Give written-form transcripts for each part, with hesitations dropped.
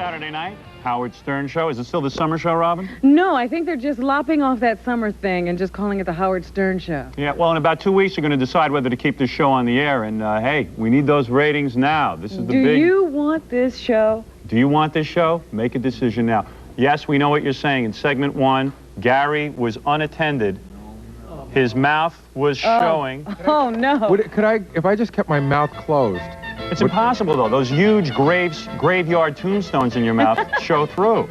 Saturday night, Howard Stern Show. Is it still the summer show, Robin? No, I think they're just lopping off that summer thing and just calling it the Howard Stern Show. Yeah, well, in about 2 weeks, they're going to decide whether to keep this show on the air. And, hey, we need those ratings now. This is the big... Do you want this show? Do you want this show? Make a decision now. Yes, we know what you're saying. In segment 1, Gary was unattended. His mouth was showing. Oh, no. Could I, if I just kept my mouth closed? It's impossible, though. Those huge graveyard tombstones in your mouth show through.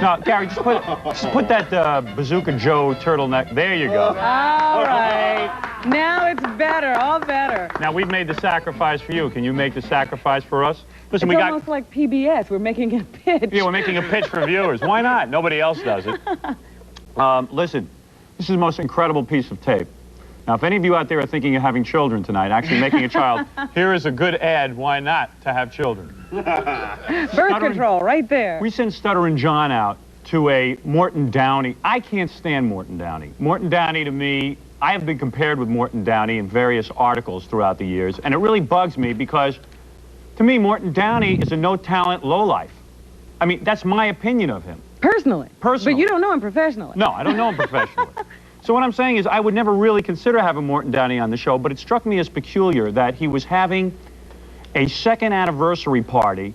No, Gary, just put that Bazooka Joe turtleneck. There you go. All right. Now it's better, all better. Now, we've made the sacrifice for you. Can you make the sacrifice for us? Listen, it's almost like PBS. We're making a pitch. Yeah, we're making a pitch for viewers. Why not? Nobody else does it. Listen, this is the most incredible piece of tape. Now, if any of you out there are thinking of having children tonight, actually making a child, here is a good ad, why not, to have children. Birth control, right there. We sent Stuttering John out to a Morton Downey. I can't stand Morton Downey. Morton Downey, to me, I have been compared with Morton Downey in various articles throughout the years, and it really bugs me because, to me, Morton Downey is a no-talent lowlife. I mean, that's my opinion of him. Personally? Personally. But you don't know him professionally. No, I don't know him professionally. So what I'm saying is I would never really consider having Morton Downey on the show, but it struck me as peculiar that he was having a second anniversary party,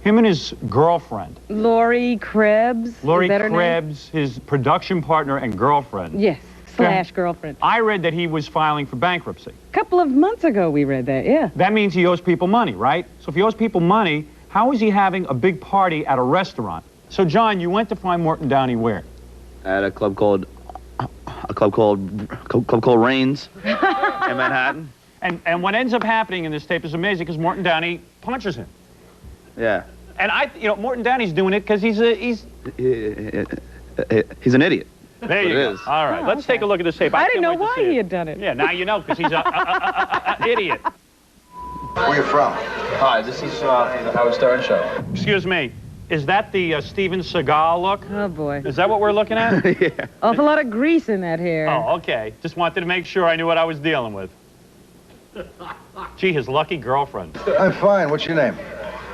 him and his girlfriend. Lori Krebs. Lori Krebs, his production partner and girlfriend. Yes, slash girlfriend. I read that he was filing for bankruptcy. A couple of months ago we read that, yeah. That means he owes people money, right? So if he owes people money, how is he having a big party at a restaurant? So, John, you went to find Morton Downey where? At a club called Rains in Manhattan. And what ends up happening in this tape is amazing because Morton Downey punches him. Yeah. And Morton Downey's doing it because he's an idiot. There you go. All right, let's take a look at this tape. I didn't know why he had done it. Yeah, now you know because he's an idiot. Where are you from? Hi, this is the Howard Stern Show. Excuse me. Is that the Steven Seagal look? Oh, boy. Is that what we're looking at? Yeah. Awful lot of grease in that hair. Oh, okay. Just wanted to make sure I knew what I was dealing with. Gee, his lucky girlfriend. I'm fine. What's your name?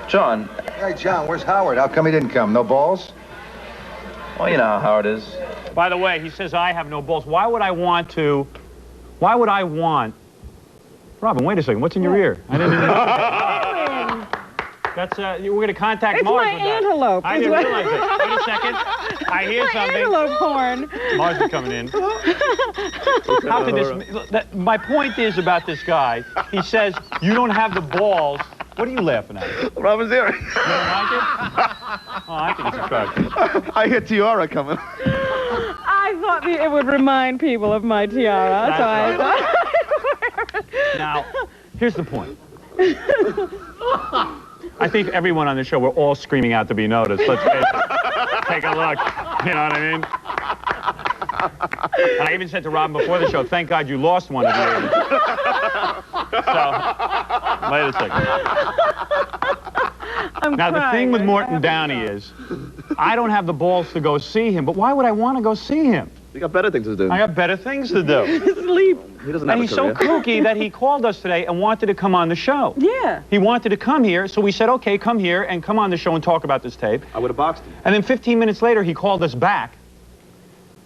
John. Hey, John, where's Howard? How come he didn't come? No balls? Well, you know how Howard is. By the way, he says I have no balls. Why would I want... Robin, wait a second. What's in your ear? I didn't even... That's, we're going to contact it's Mars my with that. antelope. I didn't realize it. Wait a second. I hear something. Antelope porn. Mars is coming in. How could this... my point is about this guy. He says, you don't have the balls. What are you laughing at? Robin's earring. You don't like it? Oh, I think it's attractive. I hear tiara coming. I thought it would remind people of my tiara, That's so I right. thought... Now, here's the point. I think everyone on the show, we're all screaming out to be noticed. Let's face it. Take a look. You know what I mean? And I even said to Robin before the show, thank God you lost one of yours. So, wait a second. Now, the thing with Morton Downey is, I don't have the balls to go see him, but why would I want to go see him? You got better things to do. I got better things to do. Sleep. He doesn't have And a he's so career. kooky that he called us today and wanted to come on the show. Yeah. He wanted to come here, so we said, okay, come here and come on the show and talk about this tape. I would have boxed him. And then 15 minutes later, he called us back.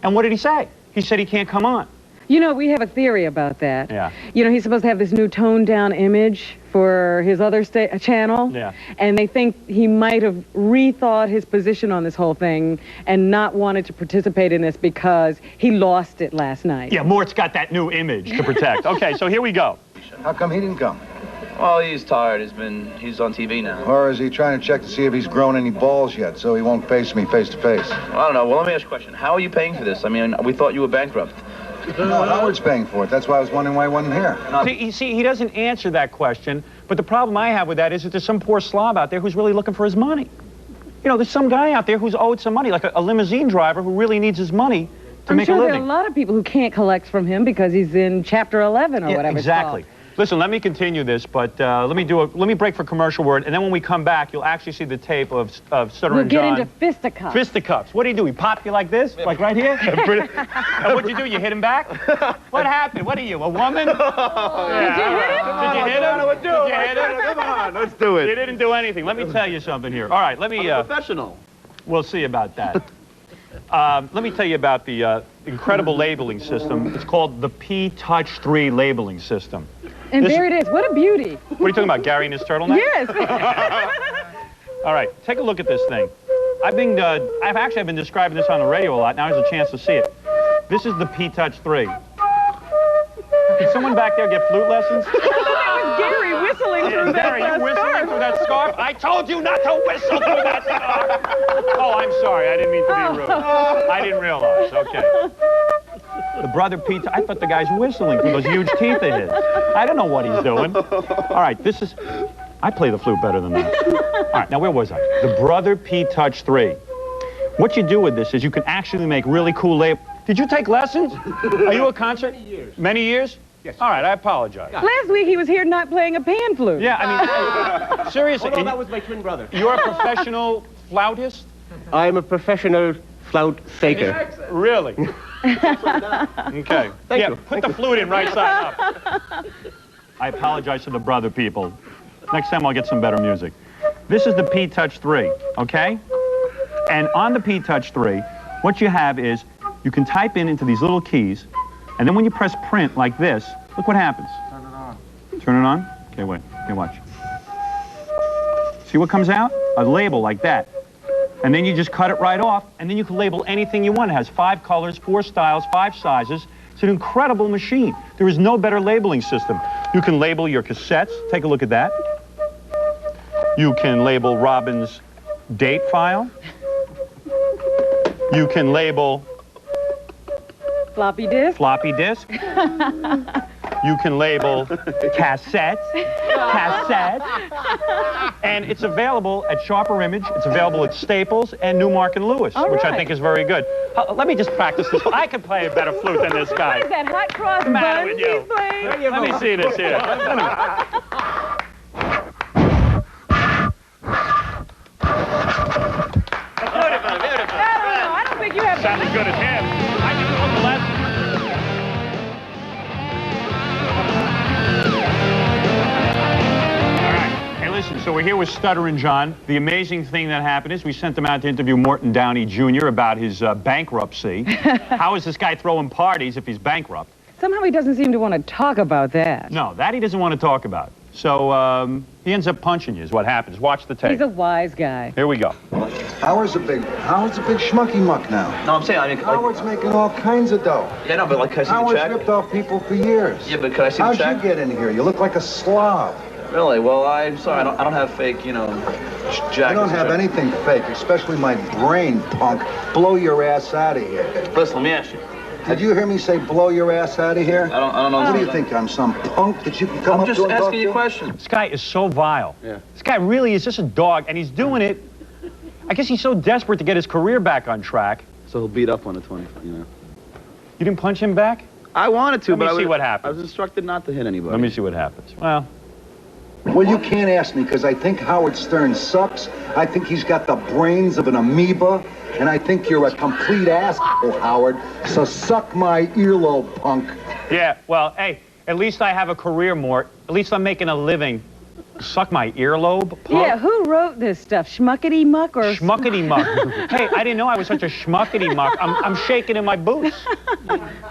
And what did he say? He said he can't come on. You know, we have a theory about that. Yeah. You know, he's supposed to have this new toned-down image for his other channel. Yeah. And they think he might have rethought his position on this whole thing and not wanted to participate in this because he lost it last night. Yeah, Mort's got that new image to protect. Okay, so here we go. How come he didn't come? Well, he's tired. He's on TV now. Or is he trying to check to see if he's grown any balls yet, so he won't face me face to face? Well, I don't know. Well, let me ask you a question. How are you paying for this? I mean, we thought you were bankrupt. No, Howard's paying for it. That's why I was wondering why he wasn't here. See, he doesn't answer that question, but the problem I have with that is that there's some poor slob out there who's really looking for his money. You know, there's some guy out there who's owed some money, like a limousine driver who really needs his money to make a living. I'm sure there are a lot of people who can't collect from him because he's in Chapter 11 or whatever exactly. it's called. Listen, let me continue this, but let me break for commercial word, and then when we come back, you'll actually see the tape of Stuttering John. We'll get into fisticuffs. Fisticuffs. What do you do? He pop you like this, like right here? And what'd you do? You hit him back? What happened? What are you, a woman? Did you hit him? Did you hit him? Did you hit him? Come on, let's do it. You didn't do anything. Let me tell you something here. All right, let me... I'm a professional. We'll see about that. Let me tell you about the incredible labeling system. It's called the P-Touch 3 labeling system. And there it is. What a beauty. What are you talking about, Gary and his turtleneck? Yes. All right, take a look at this thing. I've been describing this on the radio a lot. Now there's a chance to see it. This is the P-Touch 3. Did someone back there get flute lessons? That was Gary whistling through Gary, you whistling through that scarf? I told you not to whistle through that scarf. Oh, I'm sorry. I didn't mean to be rude. I didn't realize. Okay. The brother Pete, I thought the guy's whistling through those huge teeth of his. I don't know what he's doing. All right, I play the flute better than that. All right, now where was I? The brother P-Touch 3. What you do with this is you can actually make really cool labels. Did you take lessons? Are you a concert? Many years. Many years? Yes. All right, I apologize. Last week he was here not playing a pan flute. Yeah, I mean, seriously. Oh, no, that was my twin brother. You're a professional flautist? I am a professional flout faker. Really? Okay. Thank you. Put the flute in right side up. I apologize to the brother people. Next time I'll get some better music. This is the P-Touch 3, okay? And on the P-Touch 3, what you have is you can type into these little keys, and then when you press print like this, look what happens. Turn it on. Turn it on? Okay, wait. Okay, watch. See what comes out? A label like that. And then you just cut it right off, and then you can label anything you want. It has 5 colors, 4 styles, 5 sizes. It's an incredible machine. There is no better labeling system. You can label your cassettes. Take a look at that. You can label Robin's date file. You can label Floppy disk. floppy disk. You can label cassettes. And it's available at Sharper Image. It's available at Staples and Newmark and Lewis, which I think is very good. Let me just practice this. I can play a better flute than this guy. What is that, hot cross What's the matter buns with you? he's playing? Let me see this here. I don't think you have Sounded good as him. I can do the left. All right. Hey, listen, so we're here with Stuttering John. The amazing thing that happened is we sent him out to interview Morton Downey Jr. about his bankruptcy. How is this guy throwing parties if he's bankrupt? Somehow he doesn't seem to want to talk about that. No, that he doesn't want to talk about. So he ends up punching you is what happens. Watch the tape. He's a wise guy. Here we go. Howard's a big schmucky muck now. No, I'm saying, I mean, Howard's making all kinds of dough. yeah, no, but like, can I see the Howard's check? ripped off people for years. Yeah, but can I see the How'd check? you get in here? You look like a slob. Really? Well, I'm sorry, I don't have fake, you know, jackets. I don't have anything fake, especially my brain, punk. Blow your ass out of here. Listen, let me ask you. Did you hear me say blow your ass out of here? I don't know. What do you think? I'm some punk that you can come I'm up just to and talk asking you to? a question. This guy is so vile. Yeah. This guy really is just a dog, and he's doing it. I guess he's so desperate to get his career back on track. So he'll beat up on the 20, you know. You didn't punch him back? I wanted to, Let me but see what happens. I was instructed not to hit anybody. Let me see what happens. Well, Well, you can't ask me, because I think Howard Stern sucks. I think he's got the brains of an amoeba. And I think you're a complete asshole, Howard. So suck my earlobe, punk. yeah, well, hey, at least I have a career, Mort. At least I'm making a living. Suck my earlobe, punk? Yeah, who wrote this stuff? Schmuckety Muck or... Schmuckety muck. Hey, I didn't know I was such a schmuckety muck. I'm shaking in my boots.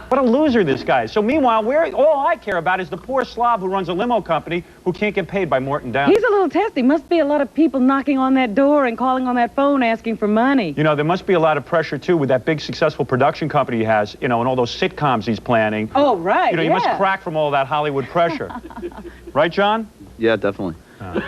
What a loser this guy is. So meanwhile, all I care about is the poor slob who runs a limo company who can't get paid by Morton Downey. He's a little testy. Must be a lot of people knocking on that door and calling on that phone asking for money. You know, there must be a lot of pressure, too, with that big successful production company he has, you know, and all those sitcoms he's planning. Oh, right, You know, he must crack from all that Hollywood pressure. Right, John? Yeah, definitely. John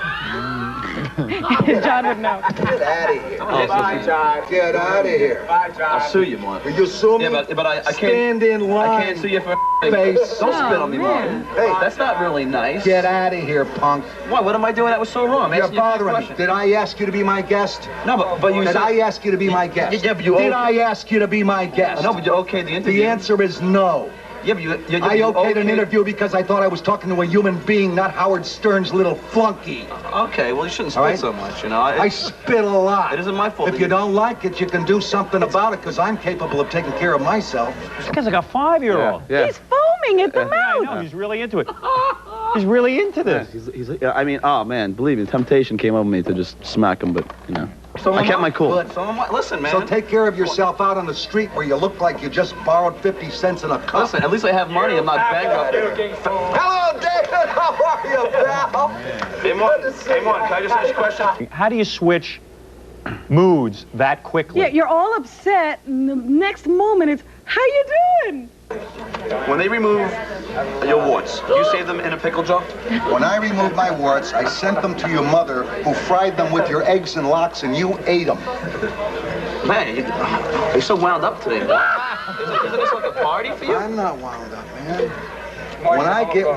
would know. Get out of here. Bye, John. Get out of here. I'll sue you, Mort. Will you sue me? Yeah, but I can't. Stand in line. I can't sue you for Face. Don't spit on me, Mort. man. Hey. That's not really nice. Get out of here, punk. Why? What am I doing that was so wrong? I'm You're asking you a bothering me. question. Did I ask you to be my guest? No, but you Did said... I ask you to be my guest? Yeah, but you... Did I ask you to be my guest? No, but you okayed the interview. The answer is no. Yeah, but you I okayed an interview because I thought I was talking to a human being, not Howard Stern's little flunky. Okay, well, you shouldn't All spit right. so much, you know. I spit a lot. It isn't my fault. If you don't like it, you can do something about it, because I'm capable of taking care of myself. This guy's like a 5-year-old. Yeah. He's foaming at the I mouth. know, he's really into it. He's really into this. I mean, oh man, believe me, the temptation came over me to just smack him, but you know, I kept my cool. Listen, man. So take care of yourself out on the street where you look like you just borrowed 50 cents in a cup. Listen, at least I have money. I'm not bankrupt. Hello, David. How are you, pal? Hey, Morton, can I just ask you a question? How do you switch moods that quickly? Yeah, you're all upset, and the next moment it's, how you doing? When they remove your warts, you save them in a pickle jar? When I removed my warts, I sent them to your mother, who fried them with your eggs and lox, and you ate them. Man, you're so wound up today. Isn't this like a party for you? I'm not wound up, man. When I get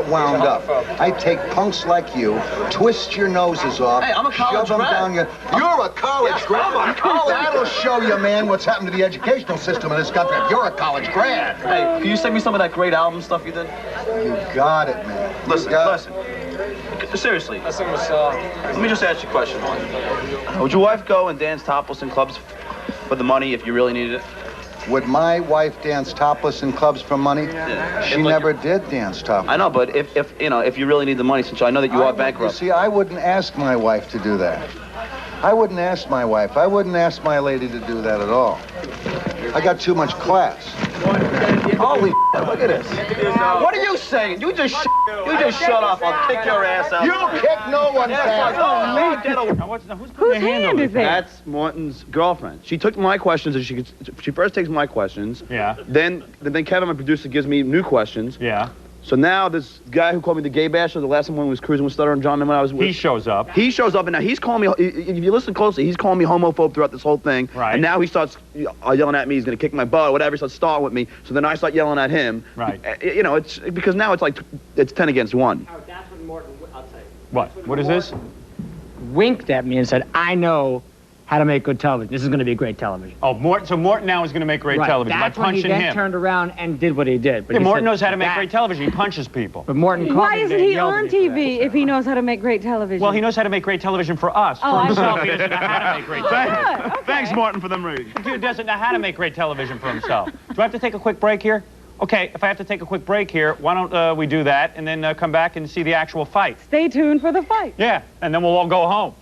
wound up, I take punks like you, twist your noses off, Hey, I'm a college shove them grad. down your... You're a college Yes, grad? I'm a college That'll show you, man, what's happened to the educational system in this country. You're a college grad. Hey, can you send me some of that great album stuff you did? You got it, man. You Listen. Seriously. Let me just ask you a question. Would your wife go and dance topless in clubs for the money if you really needed it? Would my wife dance topless in clubs for money? Yeah. She never did dance topless. I know, but if you really need the money, since I know that you are bankrupt. You see, I wouldn't ask my wife to do that. I wouldn't ask my wife. I wouldn't ask my lady to do that at all. I got too much class. Holy look at this. What are you saying? You just shut up. I'll kick your ass out. You kick no one's ass. Who's putting Whose their hand hand over is his it? That's Morton's girlfriend. She took my questions, and she first takes my questions. Yeah. Then Kevin, my producer, gives me new questions. Yeah. So now this guy who called me the gay basher, the last time when we was cruising with Stuttering John, when I was with, He shows up. He shows up, and now he's calling me. If you listen closely, he's calling me homophobe throughout this whole thing. Right. And now he starts yelling at me. He's gonna kick my butt, or whatever. He starts starting with me. So then I start yelling at him. Right. You know, it's because now it's like it's 10 against 1. That's when Morton, I'll tell you. What is this? Winked at me and said, I know how to make good television. This is going to be great television. Oh, so Morton now is going to make great television That's by when he punching then him. turned around and did what he did. But Yeah, he Morton said knows how to make that- great television. He punches people. But Morton caught Why me isn't today and he yelled on at me for TV if he knows how to make great television? Well, he knows how to make great television for us. Oh, For I himself, see. he doesn't know how to make great television. Good, okay. Thanks, Morton, for them ratings. The dude doesn't know how to make great television for himself. Do I have to take a quick break here? Okay, if I have to take a quick break here, why don't we do that and then come back and see the actual fight? Stay tuned for the fight. Yeah, and then we'll all go home.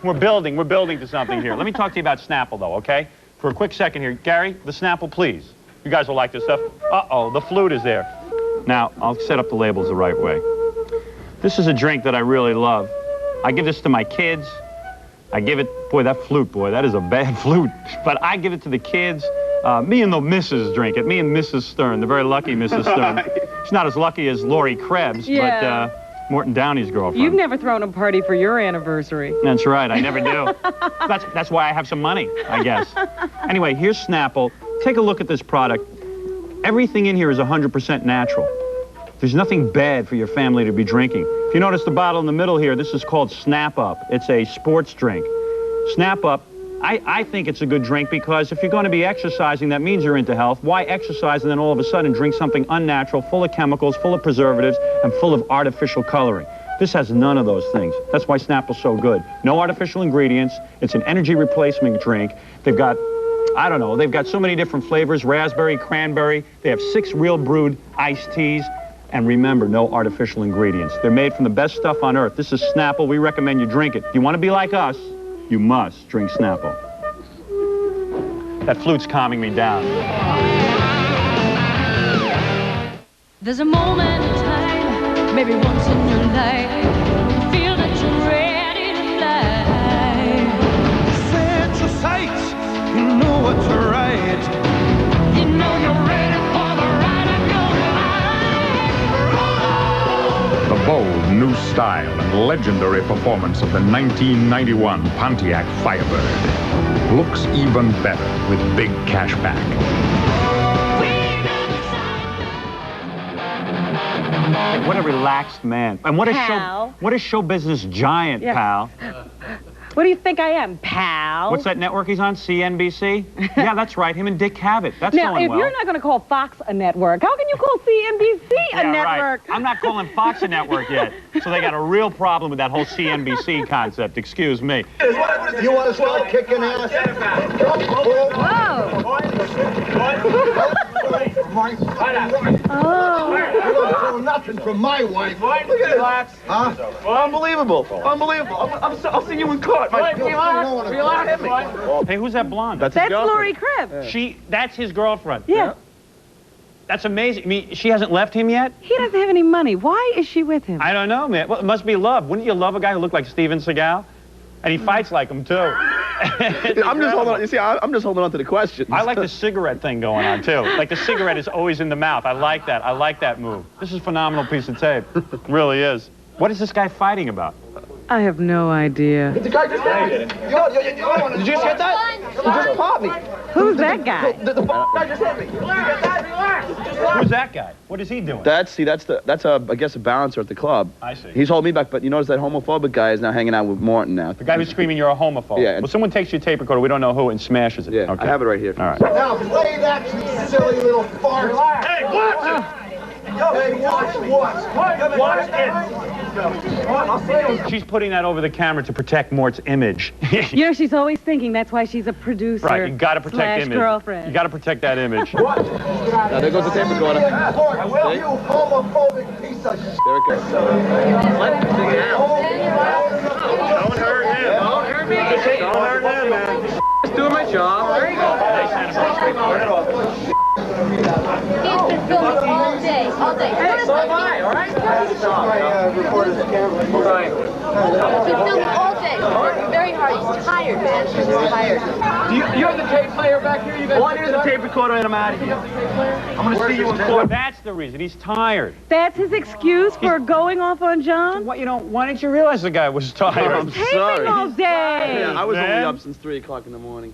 We're building to something here. Let me talk to you about Snapple, though, okay? For a quick second here. Gary, the Snapple, please. You guys will like this stuff. Uh-oh, the flute is there. Now, I'll set up the labels the right way. This is a drink that I really love. I give this to my kids. I give it, boy, that flute, boy, that is a bad flute. But I give it to the kids. Me and the missus drink it. Me and Mrs. Stern, the very lucky Mrs. Stern. She's not as lucky as Laurie Krebs, Yeah. but Morton Downey's girlfriend. You've never thrown a party for your anniversary. That's right, I never do. That's why I have some money, I guess. Anyway, here's Snapple. Take a look at this product. Everything in here is 100% natural. There's nothing bad for your family to be drinking. If you notice the bottle in the middle here, this is called Snap Up. It's a sports drink. Snap Up, I think it's a good drink because if you're going to be exercising, that means you're into health. Why exercise and then all of a sudden drink something unnatural, full of chemicals, full of preservatives, and full of artificial coloring? This has none of those things. That's why Snapple's so good. No artificial ingredients. It's an energy replacement drink. They've got, I don't know, they've got so many different flavors, raspberry, cranberry. They have 6 real brewed iced teas. And remember, no artificial ingredients. They're made from the best stuff on earth. This is Snapple. We recommend you drink it. If you want to be like us, you must drink Snapple. That flute's calming me down. There's a moment in time, maybe once in your life, you feel that you're ready to fly. Set your sights, you know what's right. You know you're ready for the ride of your life. The bold new style and legendary performance of the 1991 Pontiac Firebird looks even better with big cash back. What a relaxed man. And what a Pal. show business giant, Yeah. pal. What do you think I am, pal? What's that network he's on? CNBC? Yeah, that's right. Him and Dick Cavett. That's now, going if well. you're not going to call Fox a network, how can you call CNBC a network? Right. I'm not calling Fox a network yet. So they got a real problem with that whole CNBC concept. Excuse me. You want to start kicking ass? Oh. You don't throw nothing from my wife. Look at it. Relax. Huh? Unbelievable. Unbelievable. I'll see you in court. Relax. Hey, who's that blonde? That's Lori Cribb. That's his girlfriend. Yeah. That's amazing. I mean, she hasn't left him yet? He doesn't have any money. Why is she with him? I don't know, man. Well, it must be love. Wouldn't you love a guy who looked like Steven Seagal? And he fights like him, too. I'm just holding on. You see, I'm just holding on to the question. I like the cigarette thing going on, too. Like, the cigarette is always in the mouth. I like that. I like that move. This is a phenomenal piece of tape. It really is. What is this guy fighting about? I have no idea. The guy just hit me. Yo, did you just get that? He just popped me. Who's that guy? The guy just hit me. Did you get that? Who's that guy? What is he doing? That's I guess a bouncer at the club. I see. He's holding me back, but you notice that homophobic guy is now hanging out with Morton now. The guy who's screaming you're a homophobe. Yeah. Well, someone takes your tape recorder, we don't know who, and smashes it. Yeah, okay. I have it right here. All right. Now play that, you silly little fart. Hey, watch it! Hey, watch what? Watch it! I'll see you. She's putting that over the camera to protect Mort's image. You know, she's always thinking that's why she's a producer. Right, you got to protect image. Girlfriend. You got to protect that image. Now, there goes the tape recorder. I will, you homophobic piece of shit. There it goes. Don't hurt him. Don't hurt me. Don't hurt him, man. Just doing my job. There you go. He's been filming all day, all day. So am I, all right? Reporter's camera. He's been filming all day. Working very hard. He's tired, man. He's tired. You have the tape player back here? You guys well, here's the tape recorder and I'm out of here. I'm going to see you in court. That's the reason. He's tired. That's his excuse for going off on John? What, why didn't you realize the guy was tired? I'm Taping sorry. all day. Yeah, I was only Man. up since 3 o'clock in the morning.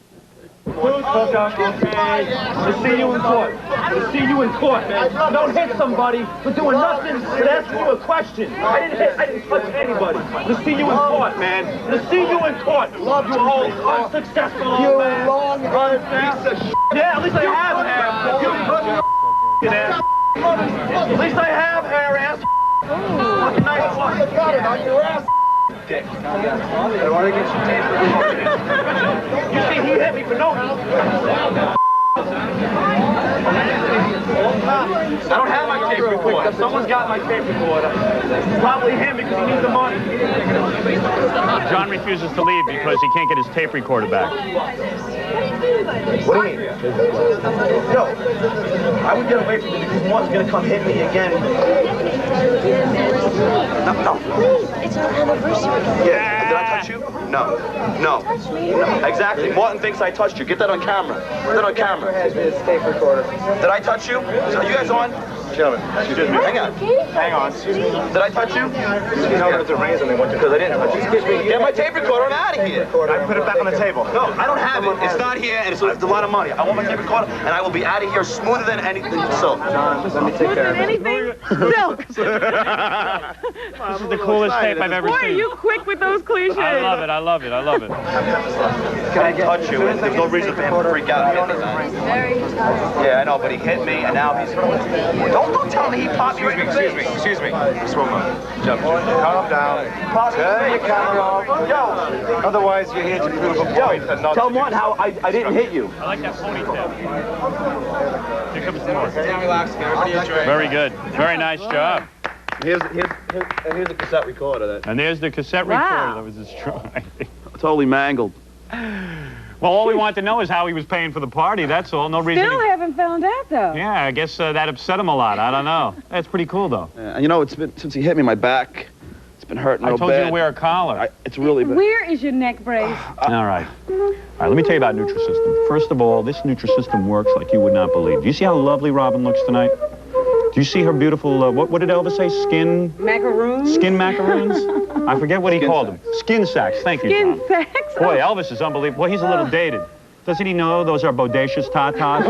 Hook up, okay? To see you in court. To see you in court, man. Don't hit somebody for doing nothing but asking you a question. I didn't touch anybody. To see you in court, man. To see you in court. Love you, old unsuccessful old man. You long-haired piece of shit. Yeah, at least I have hair. You ass. At least I have hair, ass. Fucking nice one. You got it on your ass. Dick. I want to get your tape. You see, he hit me for no reason. I don't have my tape recorder. Someone's got my tape recorder. Probably him because he needs the money. John refuses to leave because he can't get his tape recorder back. What do you mean? No. I would get away from it because Morton's going to come hit me again. No. It's our anniversary. Yeah. Did I touch you? No. No. Exactly. Morton thinks I touched you. Get that on camera. Get that on camera. Did I touch you? Are you guys on? Gentlemen, excuse me. Hang on. Hang on. Did I touch you? No, it's a raise and they want to. Because I didn't touch you. Excuse me. Get my tape recorder. I'm out of here. I put it back on the table. No, I don't have it. It's not here, and it's a lot of money. I want my tape recorder, and I will be out of here smoother than anything. So, John, let me take care of it. Anything? Silk. This is the coolest tape I've ever Boy, seen. are you quick with those cliches. I love it. I love it. I love it. Can I touch you? And there's no reason for him to freak out. Very tired. Yeah, I know, but he hit me, and now he's... Don't tell me he popped me. Excuse me. Just one moment. Calm down. Turn your camera off. Yo. Otherwise, you're here to prove a point and not Tell Morton how I didn't hit you. I like that ponytail. Here comes Morton. relax. Everybody enjoy. Very good. Very nice job. Here's the cassette recorder. And there's the cassette recorder that was destroyed. Totally mangled. Well, all we want to know is how he was paying for the party. That's all. No reason. Still haven't found out, though. Yeah, I guess that upset him a lot. I don't know. That's pretty cool, though. And you know, it's been since he hit me, my back. It's been hurting real I told bad. you to wear a collar. It's really bad. Where is your neck brace? All right. All right, let me tell you about Nutrisystem. First of all, this Nutrisystem works like you would not believe. Do you see how lovely Robin looks tonight? Do you see her beautiful, what did Elvis say? Skin? Macaroons? Skin macaroons? I forget what he called them. Skin sacks. Thank you, John. Skin sacks? Boy, Elvis is unbelievable. Boy, he's a little dated. Doesn't he know those are bodacious tatas?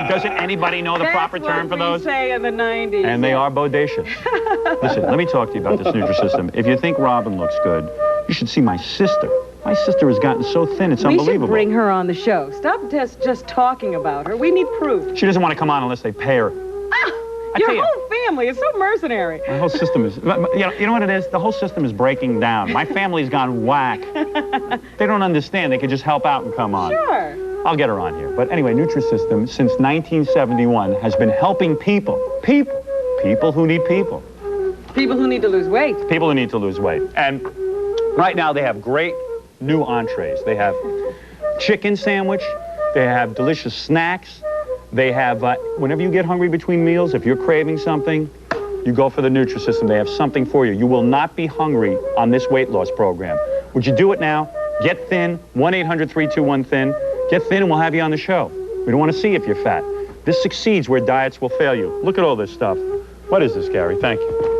Doesn't anybody know the proper term for those? That's what we say in the 90s. And they are bodacious. Listen, let me talk to you about this Nutrisystem. If you think Robin looks good, you should see my sister. My sister has gotten so thin, it's unbelievable. We should bring her on the show. Stop just talking about her. We need proof. She doesn't want to come on unless they pay her. Your whole family is so mercenary. My whole system is, you know what it is? The whole system is breaking down. My family's gone whack. They don't understand. They could just help out and come on. Sure. I'll get her on here. But anyway, Nutrisystem, since 1971, has been helping people who need people. People who need to lose weight. People who need to lose weight. And right now they have great new entrees. They have chicken sandwich. They have delicious snacks. They have, whenever you get hungry between meals, if you're craving something, you go for the Nutrisystem. They have something for you. You will not be hungry on this weight loss program. Would you do it now? Get thin, 1-800-321-THIN. Get thin and we'll have you on the show. We don't want to see if you're fat. This succeeds where diets will fail you. Look at all this stuff. What is this, Gary? Thank you.